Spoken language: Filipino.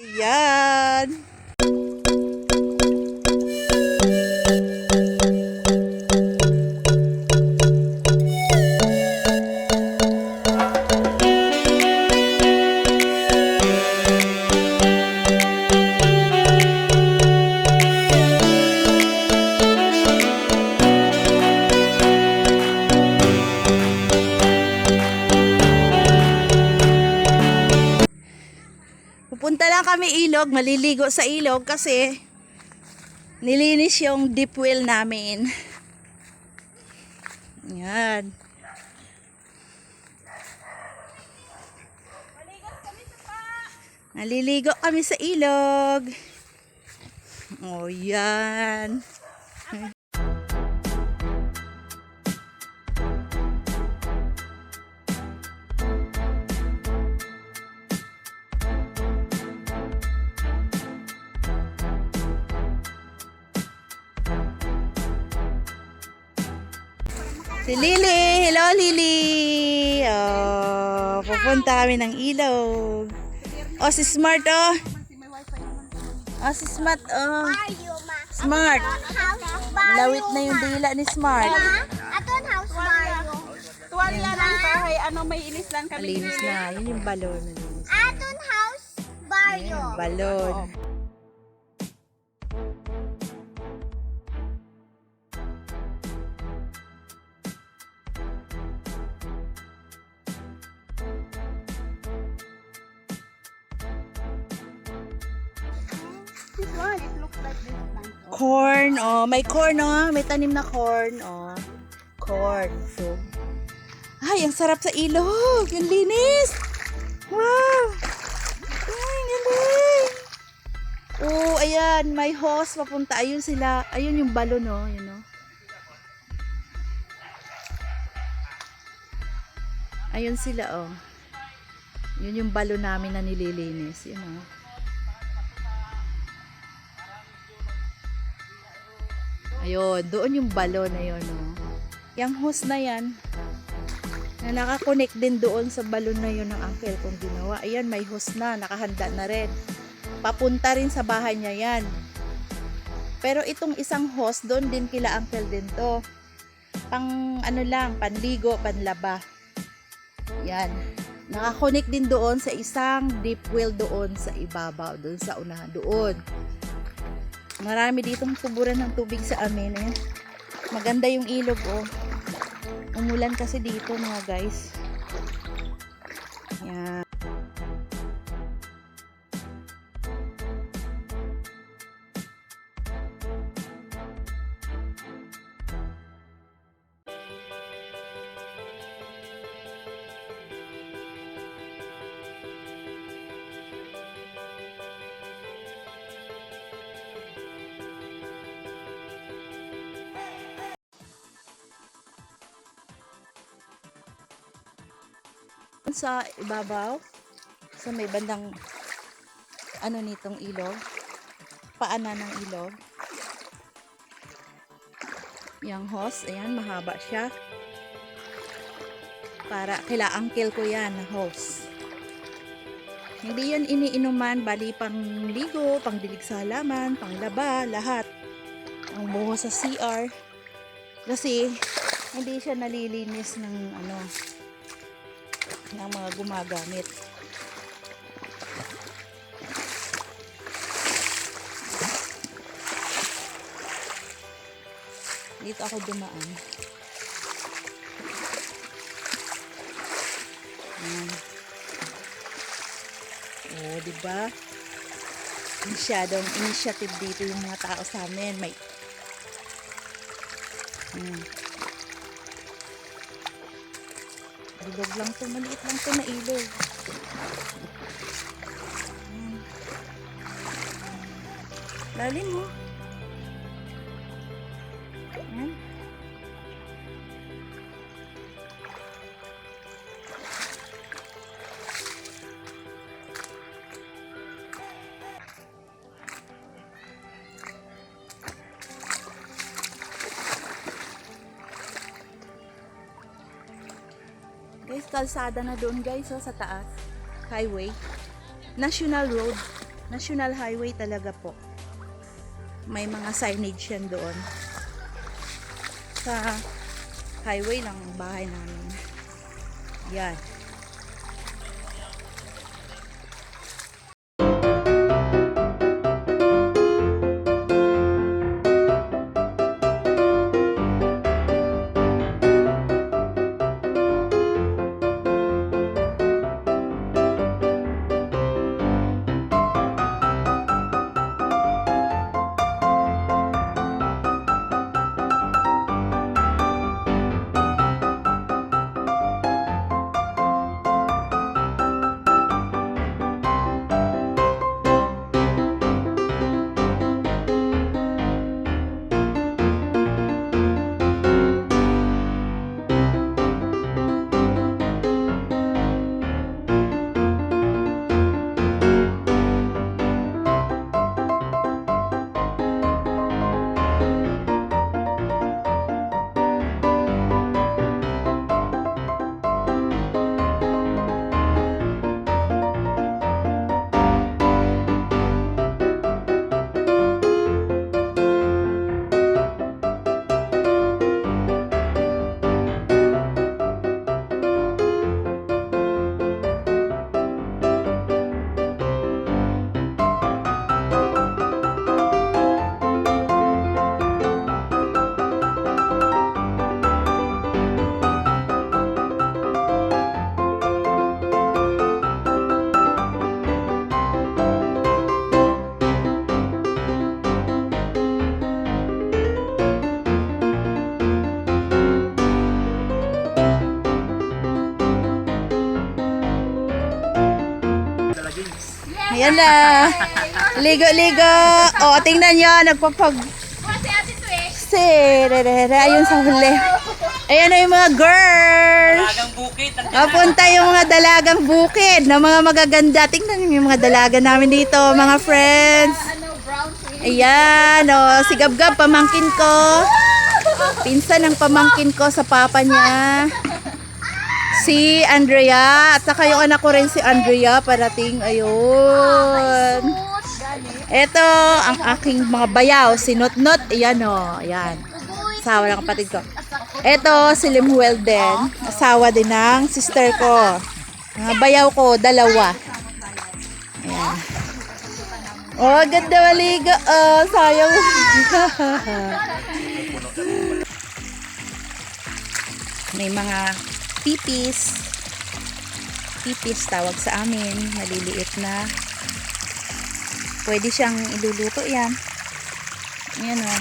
Yan. Pupunta lang kami ilog, maliligo sa ilog kasi nilinis yung deep well namin. Yan. Naliligo kami sa ilog. Oh, yan. Si Lily. Hello, Lily. Oh, pupunta kami ng ilog. Oh, si Smart, oh. Oh, si Smart, oh. Smart. Lawit na yung dila ni Smart. Aton house Mario. Tuwalya ng bahay, may ilis lang kami. Malinis na. Yun yung balon. Aton house Mario. Ayan, balon. This one, it looks like this one. Corn, oh. May corn, oh. May tanim na corn, oh. Corn. So, ay, ang sarap sa ilog. Yung linis. Wow. Ay, galing. Oh, ayan. May hose papunta. Ayun sila. Ayun yung balon, oh. Yun, oh. Ayun sila, oh. Yun yung balon namin na nililinis. Yun, oh. Ayun, doon yung balon na yun, oh. Yung hose na yan, na nakakonect din doon sa balon na yun ng uncle kong ginawa. Ayan, may hose na, nakahanda na rin. Papunta rin sa bahay niya yan. Pero itong isang hose, doon din kila uncle din to. Pang ano lang, panligo, panlaba. Yan. Nakakonect din doon sa isang deep well doon sa ibabaw, doon sa unahan, doon. Marami ditong tuburan ng tubig sa amin. Eh. Maganda yung ilog, oh. Umulan kasi dito, mga guys. Yan. Sa ibabaw, sa may bandang ano nitong ilog, paanan ng ilog, yung hose, ayan, mahaba siya, para kila uncle ko yan na hose. Hindi yan iniinuman, bali pang ligo, pang dilig sa halaman, pang laba, lahat ang buho sa CR kasi hindi siya nalilinis ng ano, ng mga gumagamit. Dito ako dumaan. Ayan. Oh, diba? Masyadong initiative dito yung mga tao sa amin. May ilog lang to, maliit lang to na ilog. Lalim, mo. Ayan. Guys, kalsada na doon guys, oh, sa taas. Highway. National Road. National highway talaga po. May mga signage yan doon. Sa highway ng bahay namin. Yan. Ayan na. Ligo-ligo. O, tingnan nyo. Nagpapag... Ayun sa huli. Ayan na yung mga girls. Dalagang bukid. Papunta yung mga dalagang bukid na mga magaganda. Tingnan nyo yung mga dalaga namin dito, mga friends. Ayan, o. Si Gab-Gab, pamangkin ko. Pinsan ng pamangkin ko sa papa niya. Si Andrea. At saka yung anak ko rin si Andrea parating. Ayun. Ito ang aking mga bayaw. Si Notnot. Ayan o. Ayan. Asawa ng kapatid ko. Ito si Limuel din. Asawa din ng sister ko. Mga bayaw ko. Dalawa. Ayan. Oh, ganda maligo. Oh, sayang. May mga pipis. Pipis tawag sa amin. Maliliit na. Pwede siyang iluluto yan. Ayan o.